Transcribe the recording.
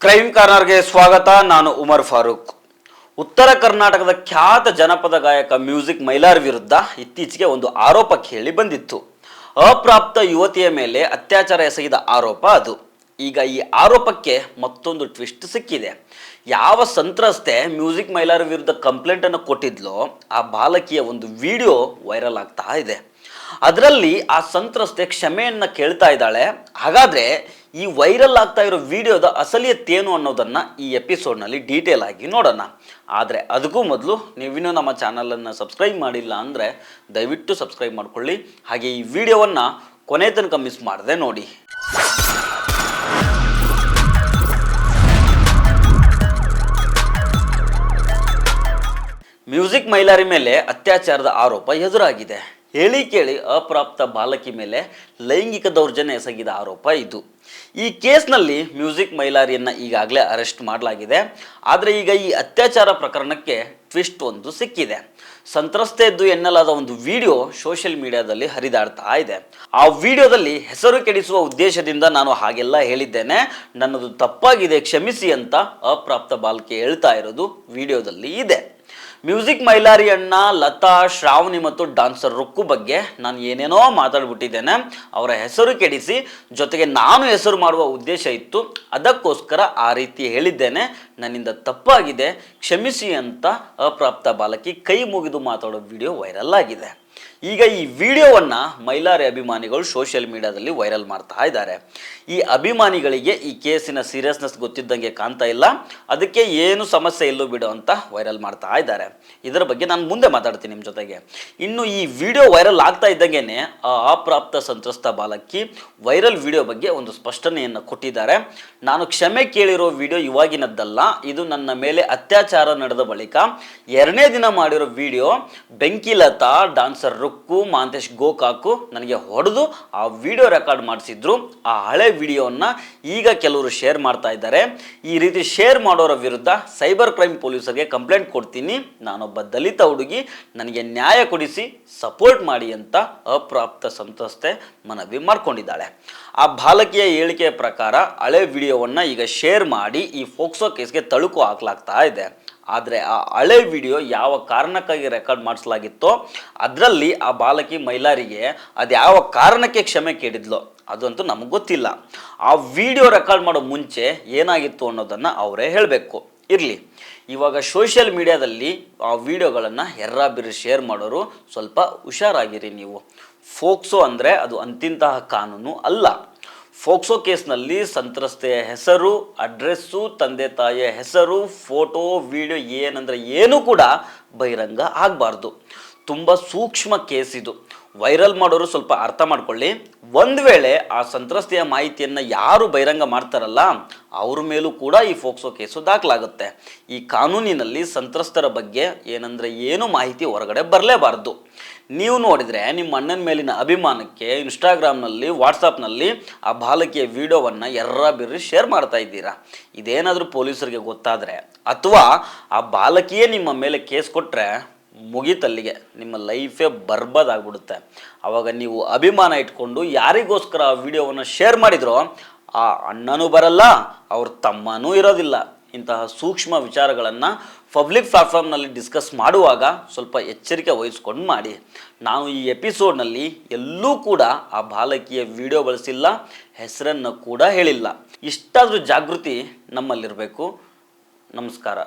Crime ಕಾರ್ನರ್ಗೆ ಸ್ವಾಗತ. ನಾನು ಉಮರ್ ಫಾರೂಕ್. ಉತ್ತರ ಕರ್ನಾಟಕದ ಖ್ಯಾತ ಜನಪದ ಗಾಯಕ ಮ್ಯೂಸಿಕ್ ಮೈಲಾರ್ ವಿರುದ್ಧ ಇತ್ತೀಚೆಗೆ ಒಂದು ಆರೋಪ ಕೇಳಿ ಬಂದಿತ್ತು. ಅಪ್ರಾಪ್ತ ಯುವತಿಯ ಮೇಲೆ ಅತ್ಯಾಚಾರ ಎಸಗಿದ ಆರೋಪ ಅದು. ಈಗ ಈ ಆರೋಪಕ್ಕೆ ಮತ್ತೊಂದು ಟ್ವಿಸ್ಟ್ ಸಿಕ್ಕಿದೆ. ಯಾವ ಸಂತ್ರಸ್ತೆ ಮ್ಯೂಸಿಕ್ ಮೈಲಾರ್ ವಿರುದ್ಧ ಕಂಪ್ಲೇಂಟ್ ಅನ್ನು ಕೊಟ್ಟಿದ್ಲೋ ಆ ಬಾಲಕಿಯ ಒಂದು ವಿಡಿಯೋ ವೈರಲ್ ಆಗ್ತಾ ಇದೆ. ಅದರಲ್ಲಿ ಆ ಸಂತ್ರಸ್ತೆ ಕ್ಷಮೆಯನ್ನ ಕೇಳ್ತಾ ಇದ್ದಾಳೆ. ಹಾಗಾದ್ರೆ ಈ ವೈರಲ್ ಆಗ್ತಾ ಇರೋ ವಿಡಿಯೋದ ಅಸಲಿಯತ್ತೇನು ಅನ್ನೋದನ್ನ ಈ ಎಪಿಸೋಡ್ನಲ್ಲಿ ಡೀಟೇಲ್ ಆಗಿ ನೋಡೋಣ. ಆದರೆ ಅದಕ್ಕೂ ಮೊದಲು ನೀವಿನ್ನೂ ನಮ್ಮ ಚಾನಲನ್ನು ಸಬ್ಸ್ಕ್ರೈಬ್ ಮಾಡಿಲ್ಲ ಅಂದರೆ ದಯವಿಟ್ಟು ಸಬ್ಸ್ಕ್ರೈಬ್ ಮಾಡ್ಕೊಳ್ಳಿ. ಹಾಗೆ ಈ ವಿಡಿಯೋವನ್ನು ಕೊನೆ ತನಕ ಮಿಸ್ ಮಾಡದೆ ನೋಡಿ. ಮ್ಯೂಸಿಕ್ ಮೈಲಾರಿ ಮೇಲೆ ಅತ್ಯಾಚಾರದ ಆರೋಪ ಎದುರಾಗಿದೆ. ಹೇಳಿ ಕೇಳಿ ಅಪ್ರಾಪ್ತ ಬಾಲಕಿ ಮೇಲೆ ಲೈಂಗಿಕ ದೌರ್ಜನ್ಯ ಎಸಗಿದ ಆರೋಪ ಇದು. ಈ ಕೇಸ್ನಲ್ಲಿ ಮ್ಯೂಸಿಕ್ ಮೈಲಾರಿಯನ್ನು ಈಗಾಗಲೇ ಅರೆಸ್ಟ್ ಮಾಡಲಾಗಿದೆ. ಆದರೆ ಈಗ ಈ ಅತ್ಯಾಚಾರ ಪ್ರಕರಣಕ್ಕೆ ಟ್ವಿಸ್ಟ್ ಒಂದು ಸಿಕ್ಕಿದೆ. ಸಂತ್ರಸ್ತೆಯದ್ದು ಎನ್ನಲಾದ ಒಂದು ವಿಡಿಯೋ ಸೋಷಿಯಲ್ ಮೀಡಿಯಾದಲ್ಲಿ ಹರಿದಾಡ್ತಾ ಇದೆ. ಆ ವಿಡಿಯೋದಲ್ಲಿ ಹೆಸರು ಕೆಡಿಸುವ ಉದ್ದೇಶದಿಂದ ನಾನು ಹಾಗೆಲ್ಲ ಹೇಳಿದ್ದೇನೆ, ನನ್ನದು ತಪ್ಪಾಗಿದೆ, ಕ್ಷಮಿಸಿ ಅಂತ ಅಪ್ರಾಪ್ತ ಬಾಲಕಿ ಹೇಳ್ತಾ ಇರೋದು ವಿಡಿಯೋದಲ್ಲಿ ಇದೆ. ಮ್ಯೂಸಿಕ್ ಮೈಲಾರಿ ಅಣ್ಣ, ಲತಾ, ಶ್ರಾವಣಿ ಮತ್ತು ಡಾನ್ಸರ್ ರುಕ್ಕು ಬಗ್ಗೆ ನಾನು ಏನೇನೋ ಮಾತಾಡ್ಬಿಟ್ಟಿದ್ದೇನೆ. ಅವರ ಹೆಸರು ಕೆಡಿಸಿ ಜೊತೆಗೆ ನಾನು ಹೆಸರು ಮಾಡುವ ಉದ್ದೇಶ ಇತ್ತು, ಅದಕ್ಕೋಸ್ಕರ ಆ ರೀತಿ ಹೇಳಿದ್ದೇನೆ, ನನ್ನಿಂದ ತಪ್ಪಾಗಿದೆ, ಕ್ಷಮಿಸಿ ಅಂತ ಅಪ್ರಾಪ್ತ ಬಾಲಕಿ ಕೈ ಮುಗಿದು ಮಾತಾಡೋ ವಿಡಿಯೋ ವೈರಲ್ ಆಗಿದೆ. ಈಗ ಈ ವಿಡಿಯೋವನ್ನು ಮೈಲಾರಿ ಅಭಿಮಾನಿಗಳು ಸೋಷಿಯಲ್ ಮೀಡಿಯಾದಲ್ಲಿ ವೈರಲ್ ಮಾಡ್ತಾ ಇದ್ದಾರೆ. ಈ ಅಭಿಮಾನಿಗಳಿಗೆ ಈ ಕೇಸಿನ ಸೀರಿಯಸ್ನೆಸ್ ಗೊತ್ತಿದ್ದಂಗೆ ಕಾಣ್ತಾ ಇಲ್ಲ. ಅದಕ್ಕೆ ಏನು ಸಮಸ್ಯೆ ಇಲ್ಲೂ ಬಿಡು ಅಂತ ವೈರಲ್ ಮಾಡ್ತಾ ಇದ್ದಾರೆ. ಇದರ ಬಗ್ಗೆ ನಾನು ಮುಂದೆ ಮಾತಾಡ್ತೀನಿ ನಿಮ್ಮ ಜೊತೆಗೆ. ಇನ್ನು ಈ ವಿಡಿಯೋ ವೈರಲ್ ಆಗ್ತಾ ಇದ್ದಂಗೆ ಆ ಅಪ್ರಾಪ್ತ ಸಂತ್ರಸ್ತ ಬಾಲಕಿ ವೈರಲ್ ವಿಡಿಯೋ ಬಗ್ಗೆ ಒಂದು ಸ್ಪಷ್ಟನೆಯನ್ನು ಕೊಟ್ಟಿದ್ದಾರೆ. ನಾನು ಕ್ಷಮೆ ಕೇಳಿರೋ ವಿಡಿಯೋ ಇವಾಗಿನದ್ದಲ್ಲ, ಇದು ನನ್ನ ಮೇಲೆ ಅತ್ಯಾಚಾರ ನಡೆದ ಬಳಿಕ 2ನೇ ದಿನ ಮಾಡಿರೋ ವಿಡಿಯೋ. ಬೆಂಕಿ ಲತಾ, ಡಾನ್ಸರ್ ರುಕ್ಕು, ಮಾಂತೇಶ್ ಗೋಕಾಕು ನನಗೆ ಹೊಡೆದು ಆ ವಿಡಿಯೋ ರೆಕಾರ್ಡ್ ಮಾಡಿಸಿದ್ರು. ಆ ಹಳೆ ವಿಡಿಯೋವನ್ನು ಈಗ ಕೆಲವರು ಶೇರ್ ಮಾಡ್ತಾ ಇದ್ದಾರೆ. ಈ ರೀತಿ ಶೇರ್ ಮಾಡೋರ ವಿರುದ್ಧ ಸೈಬರ್ ಕ್ರೈಮ್ ಪೊಲೀಸರಿಗೆ ಕಂಪ್ಲೇಂಟ್ ಕೊಡ್ತೀನಿ, ನಾನೊಬ್ಬ ದಲಿತ ಹುಡುಗಿ, ನನಗೆ ನ್ಯಾಯ ಕೊಡಿಸಿ ಸಪೋರ್ಟ್ ಮಾಡಿ ಅಂತ ಅಪ್ರಾಪ್ತ ಸಂತ್ರಸ್ತೆ ಮನವಿ ಮಾಡ್ಕೊಂಡಿದ್ದಾಳೆ. ಆ ಬಾಲಕಿಯ ಹೇಳಿಕೆಯ ಪ್ರಕಾರ ಹಳೆ ವಿಡಿಯೋವನ್ನು ಈಗ ಶೇರ್ ಮಾಡಿ ಈ ಫೋಕ್ಸೋ ಕೇಸ್ಗೆ ತಳುಕು ಹಾಕಲಾಗ್ತಾ ಇದೆ. ಆದರೆ ಆ ಹಳೆ ವಿಡಿಯೋ ಯಾವ ಕಾರಣಕ್ಕಾಗಿ ರೆಕಾರ್ಡ್ ಮಾಡಿಸಲಾಗಿತ್ತೋ ಅದರಲ್ಲಿ ಆ ಬಾಲಕಿ ಮೈಲಾರಿಗೆ ಅದು ಯಾವ ಕಾರಣಕ್ಕೆ ಕ್ಷಮೆ ಕೇಳಿದ್ಲೋ ಅದಂತೂ ನಮಗೆ ಗೊತ್ತಿಲ್ಲ. ಆ ವಿಡಿಯೋ ರೆಕಾರ್ಡ್ ಮಾಡೋ ಮುಂಚೆ ಏನಾಗಿತ್ತು ಅನ್ನೋದನ್ನು ಅವರೇ ಹೇಳಬೇಕು. ಇರಲಿ, ಇವಾಗ ಸೋಷಿಯಲ್ ಮೀಡಿಯಾದಲ್ಲಿ ಆ ವಿಡಿಯೋಗಳನ್ನು ಎರ್ರಾಬಿರ್ರಿ ಶೇರ್ ಮಾಡೋರು ಸ್ವಲ್ಪ ಹುಷಾರಾಗಿರಿ ನೀವು. ಫೋಕ್ಸೋ ಅಂದರೆ ಅದು ಅಂತಿಂತಹ ಕಾನೂನು ಅಲ್ಲ. ಫೋಕ್ಸೋ ಕೇಸ್ನಲ್ಲಿ ಸಂತ್ರಸ್ತೆಯ ಹೆಸರು, ಅಡ್ರೆಸ್ಸು, ತಂದೆ ತಾಯಿಯ ಹೆಸರು, ಫೋಟೋ, ವಿಡಿಯೋ ಏನಂದರೆ ಏನೂ ಕೂಡ ಬಹಿರಂಗ ಆಗಬಾರ್ದು. ತುಂಬ ಸೂಕ್ಷ್ಮ ಕೇಸ್ ಇದು. ವೈರಲ್ ಮಾಡೋರು ಸ್ವಲ್ಪ ಅರ್ಥ ಮಾಡ್ಕೊಳ್ಳಿ. ಒಂದು ವೇಳೆ ಆ ಸಂತ್ರಸ್ತೆಯ ಮಾಹಿತಿಯನ್ನು ಯಾರು ಬಹಿರಂಗ ಮಾಡ್ತಾರಲ್ಲ ಅವ್ರ ಮೇಲೂ ಕೂಡ ಈ ಫೋಕ್ಸೋ ಕೇಸು ದಾಖಲಾಗುತ್ತೆ. ಈ ಕಾನೂನಿನಲ್ಲಿ ಸಂತ್ರಸ್ತರ ಬಗ್ಗೆ ಏನಂದರೆ ಏನು ಮಾಹಿತಿ ಹೊರಗಡೆ ಬರಲೇಬಾರ್ದು. ನೀವು ನೋಡಿದರೆ ನಿಮ್ಮ ಅಣ್ಣನ ಮೇಲಿನ ಅಭಿಮಾನಕ್ಕೆ ಇನ್ಸ್ಟಾಗ್ರಾಮ್ನಲ್ಲಿ, ವಾಟ್ಸಪ್ನಲ್ಲಿ ಆ ಬಾಲಕಿಯ ವಿಡಿಯೋವನ್ನು ಎರ್ರಾಬಿರ್ರಿ ಶೇರ್ ಮಾಡ್ತಾ ಇದ್ದೀರಾ. ಇದೇನಾದರೂ ಪೊಲೀಸರಿಗೆ ಗೊತ್ತಾದರೆ ಅಥವಾ ಆ ಬಾಲಕಿಯೇ ನಿಮ್ಮ ಮೇಲೆ ಕೇಸ್ ಕೊಟ್ಟರೆ ಮುಗಿತಲ್ಲಿಗೆ ನಿಮ್ಮ ಲೈಫೇ ಬರ್ಬಾದಾಗ್ಬಿಡುತ್ತೆ. ಆವಾಗ ನೀವು ಅಭಿಮಾನ ಇಟ್ಕೊಂಡು ಯಾರಿಗೋಸ್ಕರ ಆ ವಿಡಿಯೋವನ್ನು ಶೇರ್ ಮಾಡಿದ್ರೋ ಆ ಅಣ್ಣನೂ ಬರಲ್ಲ, ಅವ್ರ ತಮ್ಮನೂ ಇರೋದಿಲ್ಲ. ಇಂತಹ ಸೂಕ್ಷ್ಮ ವಿಚಾರಗಳನ್ನು ಪಬ್ಲಿಕ್ ಪ್ಲಾಟ್ಫಾರ್ಮ್ನಲ್ಲಿ ಡಿಸ್ಕಸ್ ಮಾಡುವಾಗ ಸ್ವಲ್ಪ ಎಚ್ಚರಿಕೆ ವಹಿಸ್ಕೊಂಡು ಮಾಡಿ. ನಾನು ಈ ಎಪಿಸೋಡ್ನಲ್ಲಿ ಎಲ್ಲೂ ಕೂಡ ಆ ಬಾಲಕಿಯ ವಿಡಿಯೋ ಬಳಸಿಲ್ಲ, ಹೆಸರನ್ನು ಕೂಡ ಹೇಳಿಲ್ಲ. ಇಷ್ಟಾದರೂ ಜಾಗೃತಿ ನಮ್ಮಲ್ಲಿರಬೇಕು. ನಮಸ್ಕಾರ.